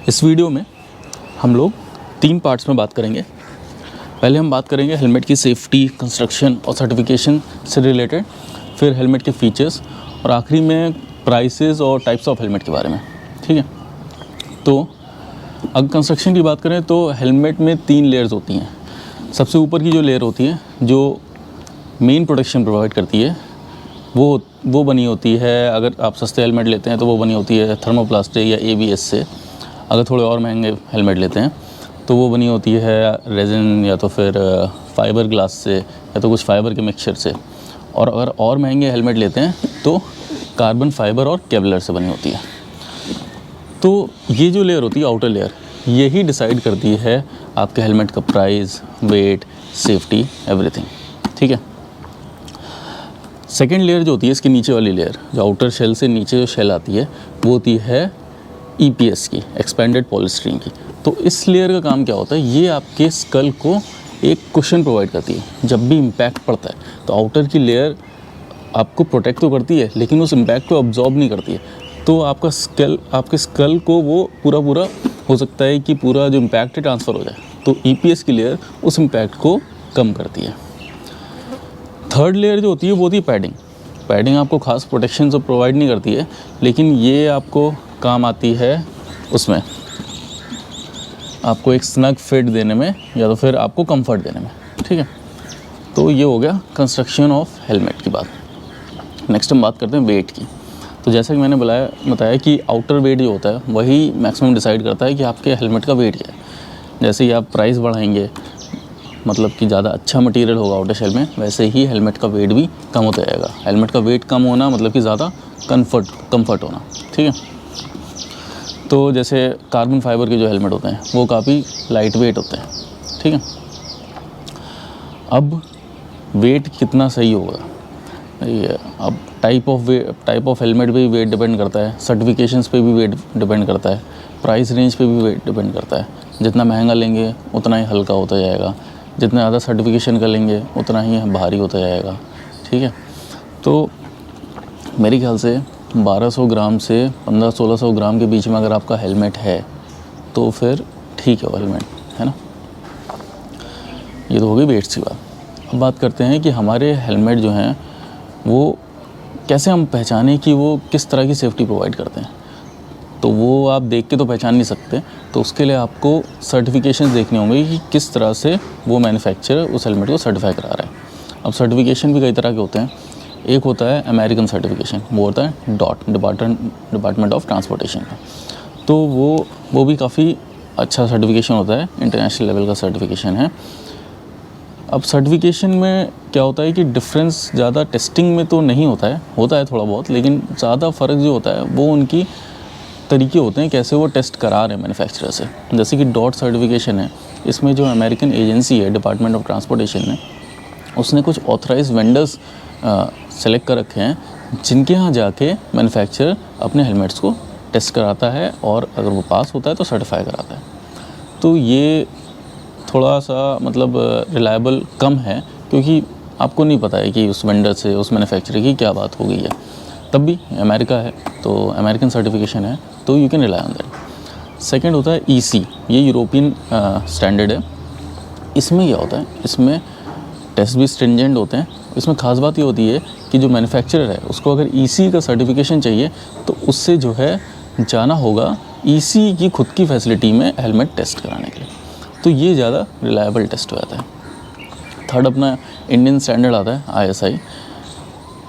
इस वीडियो में हम लोग 3 पार्ट्स में बात करेंगे। पहले हम बात करेंगे हेलमेट की सेफ्टी, कंस्ट्रक्शन और सर्टिफिकेशन से रिलेटेड, फिर हेलमेट के फीचर्स और आखिरी में प्राइसेस और टाइप्स ऑफ हेलमेट के बारे में। ठीक है, तो अगर कंस्ट्रक्शन की बात करें तो हेलमेट में 3 लेयर्स होती हैं। सबसे ऊपर की जो लेयर होती है जो मेन प्रोटेक्शन प्रोवाइड करती है वो बनी होती है, अगर आप सस्ते हेलमेट लेते हैं तो वो बनी होती है थर्मोप्लास्टिक या ABS से। अगर थोड़े और महंगे हेलमेट लेते हैं तो वो बनी होती है रेजिन या तो फिर फाइबर ग्लास से या तो कुछ फाइबर के मिक्सचर से। और अगर और महंगे हेलमेट लेते हैं तो कार्बन फाइबर और केवलर से बनी होती है। तो ये जो लेयर होती है आउटर लेयर, यही डिसाइड करती है आपके हेलमेट का प्राइस, वेट, सेफ्टी, एवरीथिंग। ठीक है। सेकेंड लेयर जो होती है, इसके नीचे वाली लेयर, जो आउटर शेल से नीचे जो शेल आती है, वो होती है EPS की, एक्सपेंडेड पॉलीस्टीरीन की। तो इस लेयर का काम क्या होता है, ये आपके स्कल को एक कुशन प्रोवाइड करती है। जब भी इम्पैक्ट पड़ता है तो आउटर की लेयर आपको प्रोटेक्ट तो करती है लेकिन उस इम्पैक्ट को अब्जॉर्ब नहीं करती है। तो आपके स्कल को वो पूरा हो सकता है कि पूरा जो इम्पैक्ट है ट्रांसफ़र हो जाए। तो EPS की लेयर उस इम्पैक्ट को कम करती है। थर्ड लेयर जो होती है वो होती है पैडिंग आपको खास प्रोटेक्शन तो प्रोवाइड नहीं करती है, लेकिन ये आपको काम आती है उसमें आपको एक स्नग फिट देने में या तो फिर आपको कंफर्ट देने में। ठीक है, तो ये हो गया कंस्ट्रक्शन ऑफ हेलमेट की बात। नेक्स्ट हम बात करते हैं वेट की। तो जैसा कि मैंने बताया कि आउटर वेट जो होता है वही मैक्सिमम डिसाइड करता है कि आपके हेलमेट का वेट क्या है। जैसे ही आप प्राइस बढ़ाएंगे, मतलब कि ज़्यादा अच्छा मटेरियल होगा आउटर शेल में, वैसे ही हेलमेट का वेट भी कम होता जाएगा। हेलमेट का वेट कम होना मतलब कि ज़्यादा कंफर्ट होना। ठीक है, तो जैसे कार्बन फाइबर के जो हेलमेट होते हैं वो काफ़ी लाइट वेट होते हैं। ठीक है, अब वेट कितना सही होगा, ये अब टाइप ऑफ हेलमेट पे भी वेट डिपेंड करता है, सर्टिफिकेशंस पे भी वेट डिपेंड करता है, प्राइस रेंज पे भी वेट डिपेंड करता है। जितना महंगा लेंगे उतना ही हल्का होता जाएगा, जितना ज़्यादा सर्टिफिकेशन का लेंगे उतना ही भारी होता जाएगा। ठीक है, तो मेरे ख्याल से 1200 ग्राम से 1500-1600 ग्राम के बीच में अगर आपका हेलमेट है तो फिर ठीक है वो हेलमेट, है ना। ये तो हो गई वेट्स की बात। अब बात करते हैं कि हमारे हेलमेट जो हैं वो कैसे हम पहचानें कि वो किस तरह की सेफ्टी प्रोवाइड करते हैं। तो वो आप देख के तो पहचान नहीं सकते, तो उसके लिए आपको सर्टिफिकेशन देखने होंगे कि किस तरह से वो मैन्युफैक्चरर उस हेलमेट को सर्टिफाई करा रहा है। अब सर्टिफिकेशन भी कई तरह के होते हैं। एक होता है अमेरिकन सर्टिफिकेशन, वो होता है DOT, डिपार्टमेंट ऑफ ट्रांसपोर्टेशन का। तो वो भी काफ़ी अच्छा सर्टिफिकेशन होता है, इंटरनेशनल लेवल का सर्टिफिकेशन है। अब सर्टिफिकेशन में क्या होता है कि डिफरेंस ज़्यादा टेस्टिंग में तो नहीं होता है थोड़ा बहुत, लेकिन ज़्यादा फ़र्क जो होता है वो उनकी तरीके होते हैं कैसे वो टेस्ट करा रहे हैं मैन्युफैक्चरर से। जैसे कि DOT सर्टिफिकेशन है, इसमें जो अमेरिकन एजेंसी है डिपार्टमेंट ऑफ ट्रांसपोर्टेशन ने, उसने कुछ ऑथराइज वेंडर्स सेलेक्ट कर रखे हैं जिनके यहाँ जाके मैन्युफैक्चरर अपने हेलमेट्स को टेस्ट कराता है और अगर वो पास होता है तो सर्टिफाई कराता है। तो ये थोड़ा सा मतलब रिलायबल कम है, क्योंकि आपको नहीं पता है कि उस वेंडर से, उस मैन्युफैक्चरर की क्या बात हो गई है। तब भी अमेरिका है तो अमेरिकन सर्टिफिकेशन है, तो you can rely on that. Second होता है EC, ये यूरोपियन स्टैंडर्ड है। इसमें क्या होता है, इसमें टेस्ट भी स्ट्रिंजेंट होते हैं। इसमें ख़ास बात ये होती है कि जो मैन्युफैक्चरर है उसको अगर EC का सर्टिफिकेशन चाहिए तो उससे जो है जाना होगा EC की खुद की फैसिलिटी में हेलमेट टेस्ट कराने के लिए। तो ये ज़्यादा रिलायबल टेस्ट हो जाता है। थर्ड अपना इंडियन स्टैंडर्ड आता है ISI।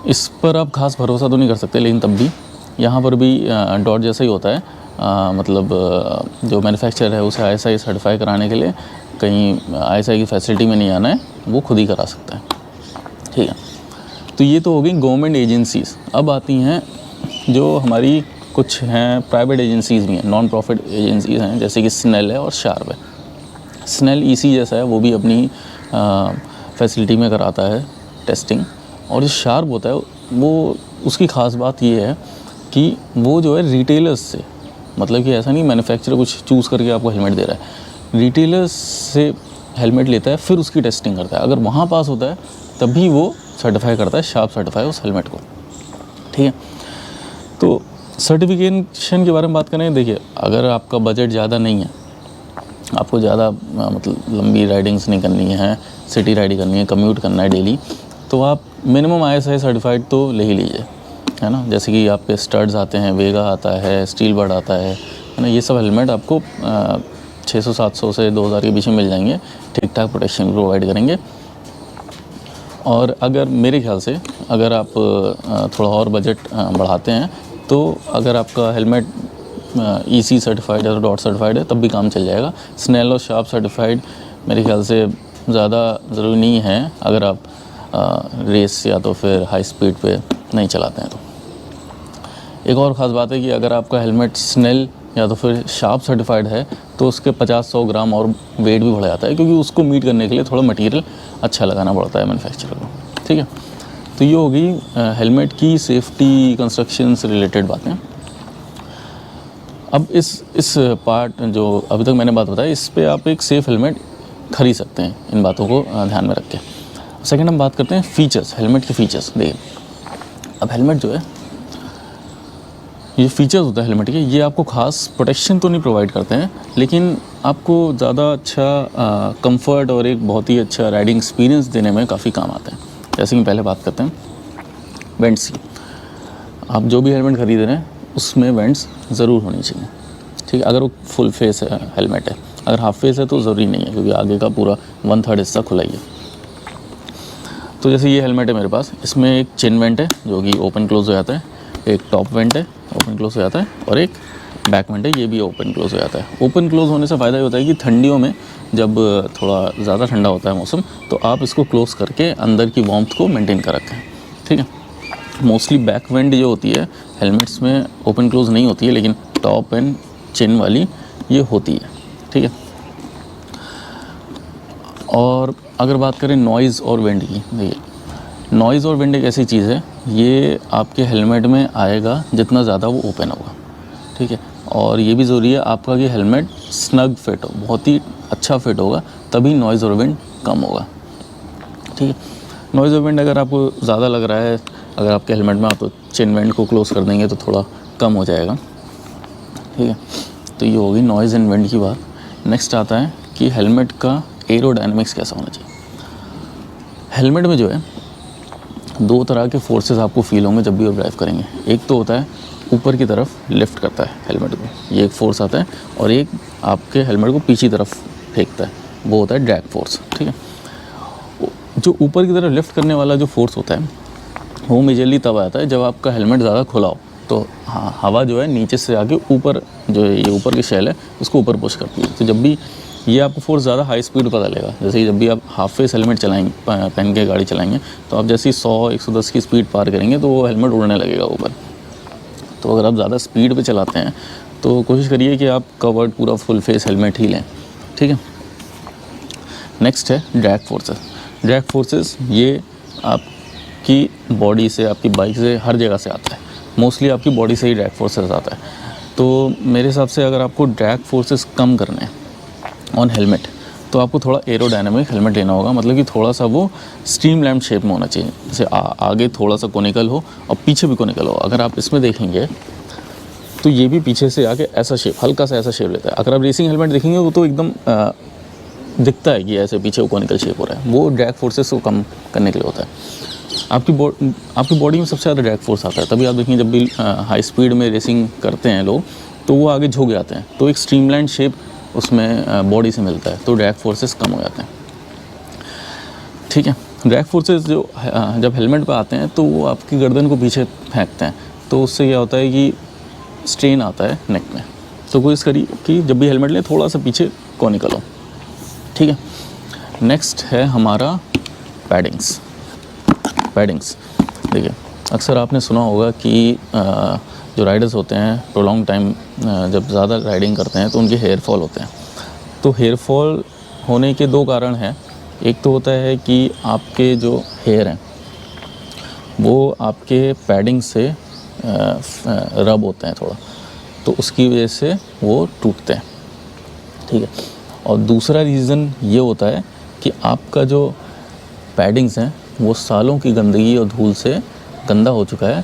इस पर आप खास भरोसा तो नहीं कर सकते, लेकिन तब भी यहाँ पर भी DOT जैसा ही होता है। मतलब जो मैन्युफैक्चरर है उसे ISI सर्टिफाई कराने के लिए कहीं ISI की फैसिलिटी में नहीं आना है, वो खुद ही करा सकता है। ठीक है, तो ये तो हो गई गवर्नमेंट एजेंसीज़। अब आती हैं जो हमारी कुछ हैं प्राइवेट एजेंसीज़ भी हैं, नॉन प्रॉफिट एजेंसीज़ हैं, जैसे कि SNEL है और SHARP है। SNEL EC जैसा है, वो भी अपनी फैसिलिटी में कराता है टेस्टिंग। और जो SHARP होता है वो, उसकी ख़ास बात ये है कि वो जो है रिटेलर्स से, मतलब कि ऐसा नहीं मैन्युफैक्चरर कुछ चूज़ करके आपको हेलमेट दे रहा है, रिटेलर्स से हेलमेट लेता है फिर उसकी टेस्टिंग करता है। अगर वहाँ पास होता है तभी वो सर्टिफाई करता है, SHARP सर्टिफाई उस हेलमेट को। ठीक है, तो सर्टिफिकेशन के बारे में बात करें, देखिए अगर आपका बजट ज़्यादा नहीं है, आपको ज़्यादा मतलब लंबी राइडिंग्स नहीं करनी है, सिटी राइड करनी है, कम्यूट करना है डेली, तो आप मिनिमम ISI सर्टिफाइड तो ले ही लीजिए, है ना। जैसे कि आपके स्टड्स आते हैं, वेगा आता है, स्टील बर्ड आता है ना। ये सब हेलमेट आपको 600-700 से 2000 के बीच में मिल जाएंगे, ठीक ठाक प्रोटेक्शन प्रोवाइड करेंगे। और अगर मेरे ख्याल से अगर आप थोड़ा और बजट बढ़ाते हैं, तो अगर आपका हेलमेट EC सर्टिफाइड है, डॉट सर्टिफाइड है, तब भी काम चल जाएगा। स्नेल और शार्प सर्टिफाइड मेरे ख्याल से ज़्यादा ज़रूरी नहीं है अगर आप रेस या तो फिर हाई स्पीड पे नहीं चलाते हैं। तो एक और ख़ास बात है कि अगर आपका हेलमेट स्नेल या तो फिर शार्प सर्टिफाइड है, तो उसके 50-100 ग्राम और वेट भी बढ़ जाता है, क्योंकि उसको मीट करने के लिए थोड़ा मटेरियल अच्छा लगाना पड़ता है मैन्युफैक्चरर को, ठीक है। तो ये होगी हेलमेट की सेफ्टी कंस्ट्रक्शन से रिलेटेड बातें। अब इस पार्ट जो अभी तक मैंने बात बताई, इस पे आप एक सेफ़ हेलमेट खरीद सकते हैं, इन बातों को ध्यान में रख के। सेकंड हम बात करते हैं फ़ीचर्स, हेलमेट के फ़ीचर्स। देखिए अब हेलमेट जो है, ये फ़ीचर्स होता है हेलमेट के, ये आपको ख़ास प्रोटेक्शन तो नहीं प्रोवाइड करते हैं, लेकिन आपको ज़्यादा अच्छा कंफर्ट और एक बहुत ही अच्छा राइडिंग एक्सपीरियंस देने में काफ़ी काम आते हैं। जैसे कि पहले बात करते हैं वेंट्स की। आप जो भी हेलमेट खरीद रहे हैं उसमें वेंट्स ज़रूर होनी चाहिए, ठीक है। अगर वो फुल फेस है हेलमेट है, अगर हाफ फेस है तो ज़रूरी नहीं है, क्योंकि आगे का पूरा 1/3 हिस्सा खुला ही है। तो जैसे ये हेलमेट है मेरे पास, इसमें एक चिन वेंट है जो कि ओपन क्लोज हो जाता है, एक टॉप वेंट है ओपन क्लोज हो जाता है, और एक बैक वेंट है, ये भी ओपन क्लोज हो जाता है। ओपन क्लोज होने से फ़ायदा ये होता है कि ठंडियों में जब थोड़ा ज़्यादा ठंडा होता है मौसम, तो आप इसको क्लोज़ करके अंदर की वार्मथ को मेंटेन कर रखें, ठीक है। मोस्टली बैक वेंट जो होती है हेलमेट्स में ओपन क्लोज नहीं होती है, लेकिन टॉप एंड चिन वाली ये होती है, ठीक है। और अगर बात करें नॉइज़ और विंड की, देखिए नॉइज़ और विंड एक ऐसी चीज़ है, ये आपके हेलमेट में आएगा जितना ज़्यादा वो ओपन होगा, ठीक है। और ये भी ज़रूरी है आपका कि हेलमेट स्नग फिट हो, बहुत ही अच्छा फिट होगा, तभी नॉइज़ और विंड कम होगा, ठीक है। नॉइज़ और विंड अगर आपको ज़्यादा लग रहा है, अगर आपके हेलमेट में आप तो चिन वेंट को क्लोज़ कर देंगे तो थोड़ा कम हो जाएगा, ठीक है। तो ये होगी नॉइज़ एंड विंड की बात। नेक्स्ट आता है कि हेलमेट का एरोडायनेमिक्स कैसा होना चाहिए। हेलमेट में जो है 2 तरह के फोर्सेस आपको फील होंगे जब भी आप ड्राइव करेंगे। एक तो होता है ऊपर की तरफ लिफ्ट करता है हेलमेट को, ये एक फोर्स आता है, और एक आपके हेलमेट को पीछे तरफ फेंकता है, वो होता है ड्रैग फोर्स, ठीक है। जो ऊपर की तरफ लिफ्ट करने वाला जो फोर्स होता है वो मेजरली तब आता है जब आपका हेलमेट ज़्यादा खुला हो, तो हाँ हवा जो है नीचे से आके ऊपर, जो ये ऊपर की शेल है उसको ऊपर पुश करती है। तो जब भी ये आपको फोर्स ज़्यादा हाई स्पीड पता लगेगा, जैसे कि जब भी आप हाफ फेस हेलमेट चलाएंगे, पहन के गाड़ी चलाएंगे, तो आप जैसे ही 100-110 की स्पीड पार करेंगे तो वो हेलमेट उड़ने लगेगा ऊपर। तो अगर आप ज़्यादा स्पीड पे चलाते हैं तो कोशिश करिए कि आप कवर्ड पूरा फुल फेस हेलमेट ही लें, ठीक है। नेक्स्ट है ड्रैग फोर्सेस। ड्रैग फोर्सेस ये आपकी बॉडी से, आपकी बाइक से, हर जगह से आता है, मोस्टली आपकी बॉडी से ही ड्रैग फोर्सेस आता है। तो मेरे हिसाब से अगर आपको ड्रैग फोर्सेस कम करने हैं ऑन हेलमेट, तो आपको थोड़ा एरोडायनामिक हेलमेट लेना होगा, मतलब कि थोड़ा सा वो स्ट्रीमलाइन शेप में होना चाहिए, जैसे आगे थोड़ा सा कोनिकल हो और पीछे भी कोनिकल हो। अगर आप इसमें देखेंगे तो ये भी पीछे से आके ऐसा शेप, हल्का सा ऐसा शेप लेता है। अगर आप रेसिंग हेलमेट देखेंगे वो तो एकदम दिखता है कि ऐसे पीछे वो कोनिकल शेप हो रहा है, वो ड्रैग फोर्सेस को कम करने के लिए होता है। आपकी बॉडी में सबसे ज़्यादा ड्रैग फोर्स आता है, तभी आप देखेंगे जब भी हाई स्पीड में रेसिंग करते हैं लोग, तो वो आगे झुक जाते हैं, तो एक स्ट्रीमलाइन शेप उसमें बॉडी से मिलता है, तो ड्रैग फोर्सेस कम हो जाते हैं, ठीक है। ड्रैग फोर्सेस जो जब हेलमेट पे आते हैं तो वो आपकी गर्दन को पीछे फेंकते हैं, तो उससे क्या होता है कि स्ट्रेन आता है नेक में। तो कोशिश करिए कि जब भी हेलमेट लें थोड़ा सा पीछे कोनिकल हो, ठीक है। नेक्स्ट है हमारा पैडिंग्स। देखिए अक्सर आपने सुना होगा कि जो राइडर्स होते हैं प्रोलॉन्ग टाइम जब ज़्यादा राइडिंग करते हैं तो उनके हेयर फॉल होते हैं। तो हेयर फॉल होने के 2 कारण हैं। एक तो होता है कि आपके जो हेयर हैं वो आपके पैडिंग से रब होते हैं थोड़ा, तो उसकी वजह से वो टूटते हैं, ठीक है। और दूसरा रीज़न ये होता है कि आपका जो पैडिंग्स हैं वो सालों की गंदगी और धूल से गंदा हो चुका है,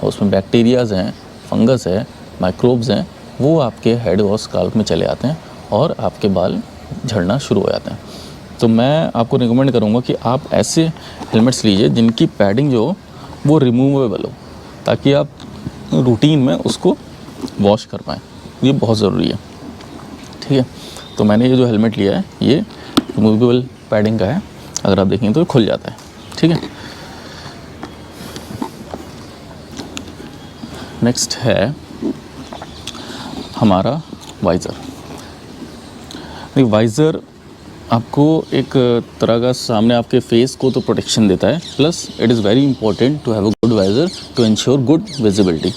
और उसमें बैक्टीरियाज़ हैं, फंगस है, माइक्रोब्स हैं, वो आपके हेड और स्काल्प में चले आते हैं और आपके बाल झड़ना शुरू हो जाते हैं। तो मैं आपको रिकमेंड करूँगा कि आप ऐसे हेलमेट्स लीजिए जिनकी पैडिंग जो हो वो रिमूवेबल हो, ताकि आप रूटीन में उसको वॉश कर पाएँ। ये बहुत ज़रूरी है, ठीक है। तो मैंने ये जो हेलमेट लिया है ये रिमूवेबल पैडिंग का है, अगर आप देखेंगे तो ये खुल जाता है, ठीक है। नेक्स्ट है हमारा वाइज़र। वाइज़र आपको एक तरह का सामने आपके फेस को तो प्रोटेक्शन देता है, plus it is very important to have a good visor to ensure good visibility.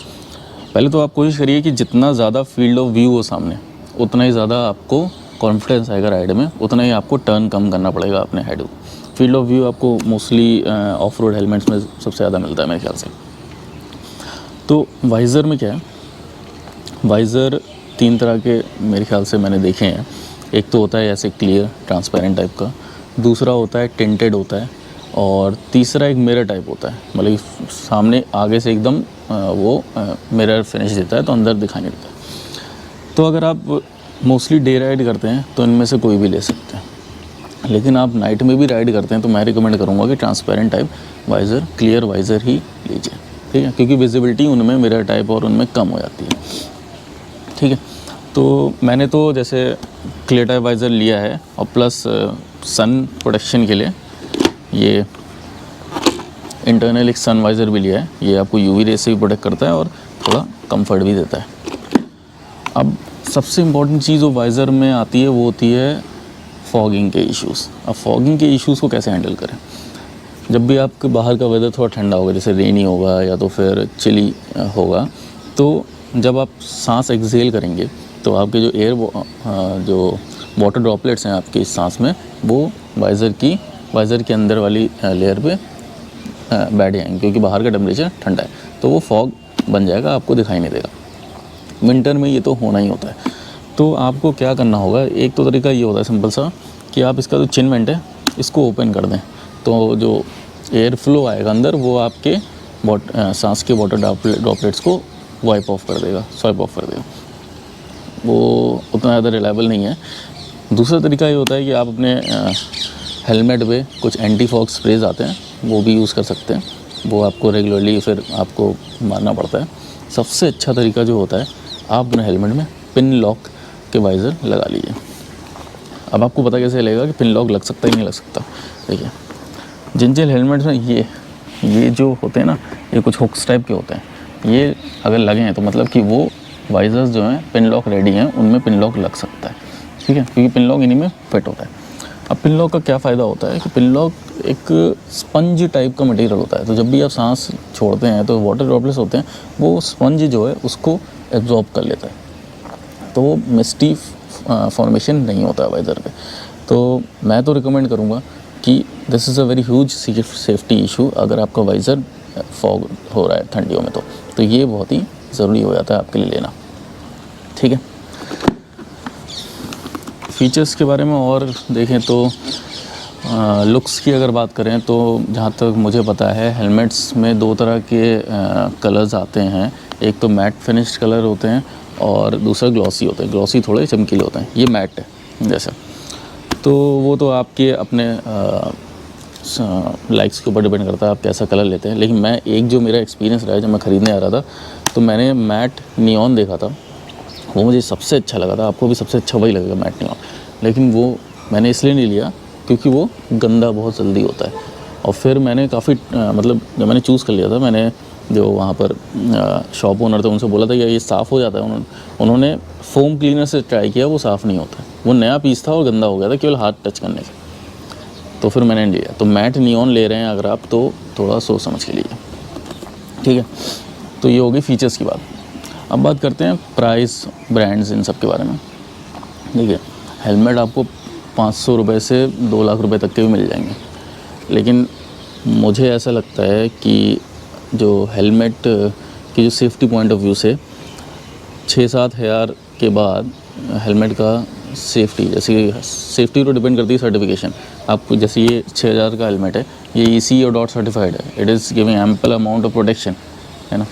पहले तो आप कोशिश करिए कि जितना ज़्यादा फील्ड ऑफ व्यू हो सामने, उतना ही ज़्यादा आपको कॉन्फिडेंस आएगा राइड में, उतना ही आपको टर्न कम करना पड़ेगा अपने हेड को। फील्ड ऑफ व्यू आपको मोस्टली ऑफ रोड हेलमेट्स में सबसे ज़्यादा मिलता है मेरे ख्याल से। तो वाइज़र में क्या है, वाइज़र 3 तरह के मेरे ख्याल से मैंने देखे हैं। एक तो होता है ऐसे क्लियर ट्रांसपेरेंट टाइप का, दूसरा होता है टिंटेड होता है, और तीसरा एक मिरर टाइप होता है, मतलब सामने आगे से एकदम वो मिरर फिनिश देता है तो अंदर दिखाई नहीं देता। तो अगर आप मोस्टली डे राइड करते हैं तो इनमें से कोई भी ले सकते हैं, लेकिन आप नाइट में भी राइड करते हैं तो मैं रिकमेंड करूँगा कि transparent type visor, clear visor ही लीजिए, ठीक है, क्योंकि विजिबिलिटी उनमें मिरर टाइप और उनमें कम हो जाती है, ठीक है। तो मैंने तो जैसे क्लियर टाइप वाइज़र लिया है, और प्लस सन प्रोटेक्शन के लिए ये इंटरनल एक सन वाइज़र भी लिया है। ये आपको यूवी रे से भी प्रोटेक्ट करता है और थोड़ा कंफर्ट भी देता है। अब सबसे इम्पॉर्टेंट चीज़ जो वाइज़र में आती है वो होती है फॉगिंग के इश्यूज़। अब फॉगिंग के इश्यूज़ को कैसे हैंडल करें? जब भी आपके बाहर का वेदर थोड़ा ठंडा होगा, जैसे रेनी होगा या तो फिर चिली होगा, तो जब आप सांस एक्सहेल करेंगे तो आपके जो जो वाटर ड्रॉपलेट्स हैं आपकी सांस में, वो वाइज़र के अंदर वाली लेयर पे बैठ जाएंगे, क्योंकि बाहर का टेम्परेचर ठंडा है, तो वो फॉग बन जाएगा, आपको दिखाई नहीं देगा। विंटर में ये तो होना ही होता है। तो आपको क्या करना होगा, एक तो तरीका ये होता है सिंपल सा, कि आप इसका जो चिन वेंट है इसको ओपन कर दें, तो जो एयर फ्लो आएगा अंदर वो आपके सांस के वाटर ड्रॉपलेट्स को स्वाइप ऑफ कर देगा। वो उतना ज़्यादा रिलायबल नहीं है। दूसरा तरीका ये होता है कि आप अपने हेलमेट पे कुछ एंटी फॉग स्प्रेज आते हैं, वो भी यूज़ कर सकते हैं। वो आपको रेगुलरली फिर आपको मारना पड़ता है। सबसे अच्छा तरीका जो होता है, आप अपने हेलमेट में पिन लॉक के वाइज़र लगा लीजिए। अब आपको पता कैसे लगेगा कि पिन लॉक लग सकता है कि नहीं लग सकता? देखिए, जिन हेलमेट्स में ये जो होते हैं ना, ये कुछ हुक्स टाइप के होते हैं, ये अगर लगे हैं तो मतलब कि वो वाइज़र्स जो हैं पिन लॉक रेडी हैं, उनमें पिन लॉक लग सकता है, ठीक है, क्योंकि पिन लॉक इन्हीं में फिट होता है। अब पिन लॉक का क्या फ़ायदा होता है कि पिन लॉक एक स्पंज टाइप का मटेरियल होता है, तो जब भी आप सांस छोड़ते हैं तो वाटर ड्रॉपलेट्स होते हैं, वो स्पंज जो है उसको एब्जॉर्ब कर लेता है, तो वो मिस्टी फॉर्मेशन नहीं होता है वाइज़र पे। तो मैं तो रिकमेंड करूँगा कि this is a very huge safety issue. अगर आपका वाइज़र फॉग हो रहा है ठंडियों में तो ये बहुत ही ज़रूरी हो जाता है आपके लिए लेना, ठीक है। फीचर्स के बारे में और देखें तो लुक्स की अगर बात करें तो जहाँ तक मुझे पता है हेलमेट्स में 2 तरह के कलर्स आते हैं। एक तो मैट फिनिश्ड कलर होते हैं और दूसरा ग्लॉसी होते हैं। ग्लॉसी थोड़े चमकीले होते हैं, ये मैट है जैसे। तो वो तो आपके अपने लाइक्स के ऊपर डिपेंड करता है आप कैसा कलर लेते हैं। लेकिन मैं एक जो मेरा एक्सपीरियंस रहा है, जब मैं ख़रीदने आ रहा था तो मैंने मैट नियॉन देखा था, वो मुझे सबसे अच्छा लगा था। आपको भी सबसे अच्छा वही लगेगा, मैट नियॉन। लेकिन वो मैंने इसलिए नहीं लिया क्योंकि वो गंदा बहुत जल्दी होता है। और फिर मैंने काफ़ी मतलब जब मैंने चूज़ कर लिया था, मैंने जो वहाँ पर शॉप ओनर थे उनसे बोला था कि ये साफ़ हो जाता है। उन्होंने फोम क्लीनर से ट्राई किया, वो साफ़ नहीं होता। वो नया पीस था और गंदा हो गया था केवल हाथ टच करने से। तो फिर मैंने लिया। तो मैट नियॉन ले रहे हैं अगर आप, तो थोड़ा सोच समझ के लीजिए, ठीक है। तो ये हो गई फीचर्स की बात। अब बात करते हैं प्राइस, ब्रांड्स, इन सब के बारे में। देखिए, हेलमेट आपको 500 रुपये से 2 लाख रुपए तक के भी मिल जाएंगे। लेकिन मुझे ऐसा लगता है कि जो हेलमेट की जो सेफ्टी पॉइंट ऑफ व्यू से 6-7 हज़ार के बाद हेलमेट का सेफ्टी, जैसे सेफ्टी तो डिपेंड करती है सर्टिफिकेशन। आपको जैसे ये 6000 का हेलमेट है, ये EC और डॉट सर्टिफाइड है। It is giving ample amount of protection, है ना।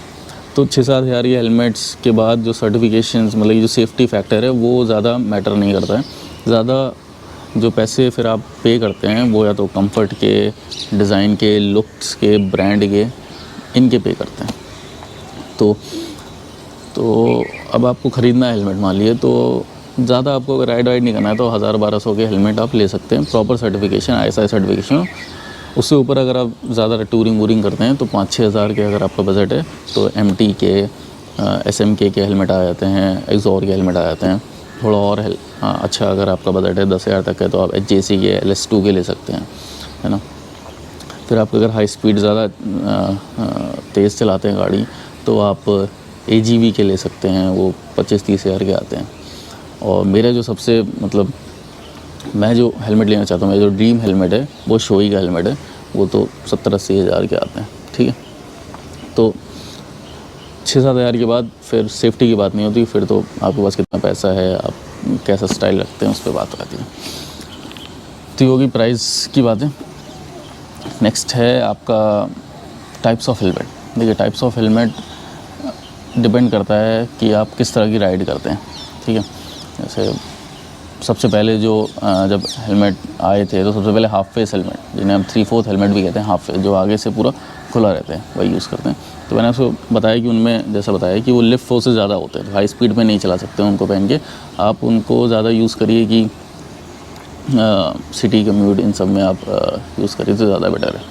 तो 6-7 हज़ार के हेलमेट्स के बाद जो सर्टिफिकेशंस मतलब ये जो सेफ्टी फैक्टर है वो ज़्यादा मैटर नहीं करता है। ज़्यादा जो पैसे फिर आप पे करते हैं वो या तो कंफर्ट के, डिज़ाइन के, लुक्स के, ब्रांड के, इनके पे करते हैं। तो अब आपको ख़रीदना है हेलमेट मान लिए, तो ज़्यादा आपको अगर राइड नहीं करना है तो 1000-1200 के हेलमेट आप ले सकते हैं, प्रॉपर सर्टिफिकेशन, ISI सर्टिफिकेशन। उससे ऊपर अगर आप ज़्यादा टूरिंग वूरिंग करते हैं तो 5-6 हज़ार के अगर आपका बजट है तो MT के, SMK के हेलमेट आ जाते हैं, एक्सॉर के हेलमेट आ जाते हैं। थोड़ा और अच्छा अगर आपका बजट है 10,000 तक है तो आप HJC के, LS2 के ले सकते हैं, है ना। फिर आप अगर हाई स्पीड ज़्यादा तेज़ चलाते हैं गाड़ी तो आप AGV के ले सकते हैं, वो 25-30 हज़ार के आते हैं। और मेरा जो सबसे मतलब मैं जो हेलमेट लेना चाहता हूँ, मेरा जो ड्रीम हेलमेट है वो शोई का हेलमेट है, वो तो 70-80 हज़ार के आते हैं, ठीक है। तो 6-7 हज़ार के बाद फिर सेफ्टी की बात नहीं होती, फिर तो आपके पास कितना पैसा है, आप कैसा स्टाइल रखते हैं उस पर बात आती है। तो ये होगी प्राइस की बातें। नेक्स्ट है आपका टाइप्स ऑफ हेलमेट। देखिए टाइप्स ऑफ हेलमेट डिपेंड करता है कि आप किस तरह की राइड करते हैं, ठीक है। जैसे सबसे पहले जो जब हेलमेट आए थे तो सबसे पहले हाफ फेस हेलमेट, जिन्हें हम 3/4 हेलमेट भी कहते हैं, हाफ फेस, जो आगे से पूरा खुला रहता है, वही यूज़ करते हैं। तो मैंने आपको बताया कि उनमें जैसा बताया कि वो लिफ्ट फोर्सेस ज़्यादा होते हैं, तो हाई स्पीड में नहीं चला सकते उनको पहन के। आप उनको ज़्यादा यूज़ करिए कि सिटी कम्यूट इन सब में आप यूज़ करिए तो ज़्यादा बेटर है।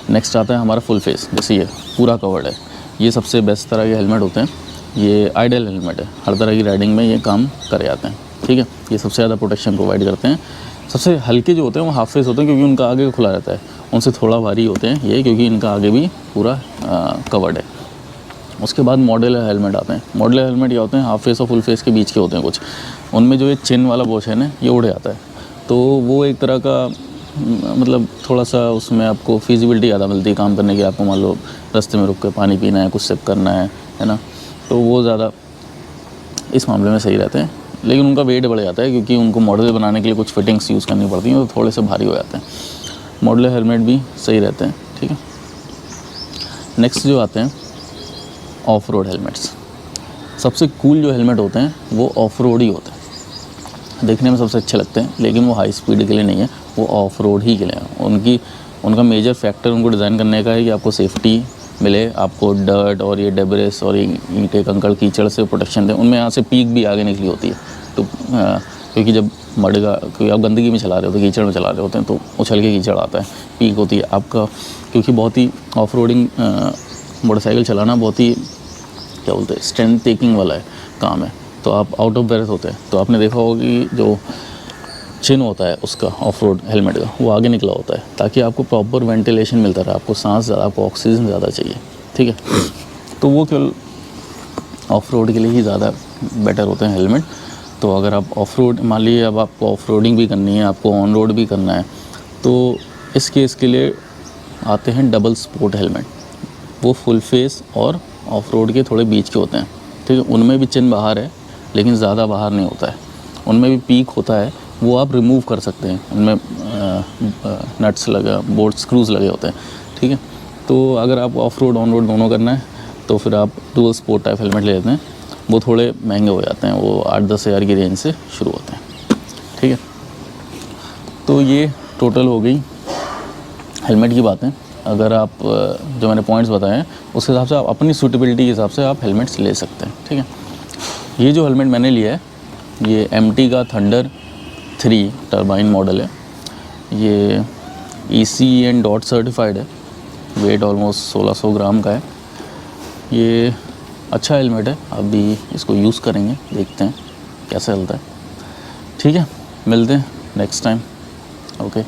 नेक्स्ट आता है हमारा फुल फेस, जैसे ये पूरा कवर्ड है, ये सबसे बेस्ट तरह के हेलमेट होते हैं। ये आइडियल हेलमेट है, हर तरह की राइडिंग में ये काम कर जाते हैं, ठीक है। ये सबसे ज़्यादा प्रोटेक्शन प्रोवाइड करते हैं। सबसे हल्के जो होते हैं वो हाफ फेस होते हैं, क्योंकि उनका आगे खुला रहता है। उनसे थोड़ा भारी होते हैं ये, क्योंकि इनका आगे भी पूरा कवर्ड है। उसके बाद मॉडल हेलमेट आते हैं। मॉडल हेलमेट क्या होते हैं, हाफ फेस और फुल फेस के बीच के होते हैं कुछ। उनमें जो ये चिन वाला पोर्शन है ये उड़ जाता है, तो वो एक तरह का मतलब थोड़ा सा उसमें आपको फिजिबिलिटी ज़्यादा मिलती है काम करने की। आपको मान लो रास्ते में रुक के पानी पीना है, कुछ सिप करना है ना, तो वो ज़्यादा इस मामले में सही रहते हैं। लेकिन उनका वेट बढ़ जाता है, क्योंकि उनको मॉडल बनाने के लिए कुछ फिटिंग्स यूज़ करनी पड़ती हैं, तो थोड़े से भारी हो जाते हैं। मॉडल हेलमेट भी सही रहते हैं, ठीक है। नेक्स्ट जो आते हैं ऑफ रोड हेलमेट्स। सबसे कूल जो हेलमेट होते हैं वो ऑफ रोड ही होते हैं, देखने में सबसे अच्छे लगते हैं, लेकिन वो हाई स्पीड के लिए नहीं है, वो ऑफ रोड ही के लिए है। उनका मेजर फैक्टर उनको डिज़ाइन करने का है कि आपको सेफ्टी मिले, आपको डर्ट और ये डेब्रिस और ईंटें, कंकड़, कीचड़ से प्रोटेक्शन दें। उनमें यहाँ से पीक भी आगे निकली होती है, तो क्योंकि जब मडगा, क्योंकि आप गंदगी में चला रहे होते हैं, कीचड़ में चला रहे होते हैं, तो उछल के कीचड़ आता है, पीक होती है आपका। क्योंकि बहुत ही ऑफ रोडिंग मोटरसाइकिल चलाना बहुत ही क्या बोलते हैं, स्ट्रेंथ टेकिंग वाला काम है, तो आप आउट ऑफ ब्रेथ होते हैं। तो आपने देखा होगा कि जो चिन होता है उसका ऑफ रोड हेलमेट का, वो आगे निकला होता है, ताकि आपको प्रॉपर वेंटिलेशन मिलता रहे, आपको सांस ज़्यादा, आपको ऑक्सीजन ज़्यादा चाहिए, ठीक है। तो वो केवल ऑफ रोड के लिए ही ज़्यादा बेटर होते हैं हेलमेट। तो अगर आप ऑफ रोड, मान लीजिए अब आपको ऑफ रोडिंग भी करनी है, आपको ऑन रोड भी करना है, तो इस केस के लिए आते हैं डबल स्पोर्ट हेलमेट। वो फुल फेस और ऑफ रोड के थोड़े बीच के होते हैं, ठीक है। उनमें भी चिन बाहर है, लेकिन ज़्यादा बाहर नहीं होता है। उनमें भी पीक होता है, वो आप रिमूव कर सकते हैं। उनमें नट्स लगा, बोल्ट स्क्रूज़ लगे होते हैं, ठीक है। तो अगर आप ऑफ रोड ऑन रोड दोनों करना है तो फिर आप डुअल स्पोर्ट टाइप हेलमेट ले लेते हैं। वो थोड़े महंगे हो जाते हैं, वो 8-10 हज़ार की रेंज से शुरू होते हैं, ठीक है। तो ये टोटल हो गई हेलमेट की बातें। अगर आप जो मैंने पॉइंट्स बताए हैं उस हिसाब से आप अपनी सूटेबिलिटी के हिसाब से आप हेलमेट्स ले सकते हैं, ठीक है। ये जो हेलमेट मैंने लिया है ये MT का थंडर 3 टर्बाइन मॉडल है। ये ECE डॉट सर्टिफाइड है, वेट ऑलमोस्ट 1600 ग्राम का है। ये अच्छा हेलमेट है, अभी इसको यूज़ करेंगे, देखते हैं कैसा चलता है, ठीक है। मिलते हैं नेक्स्ट टाइम, ओके।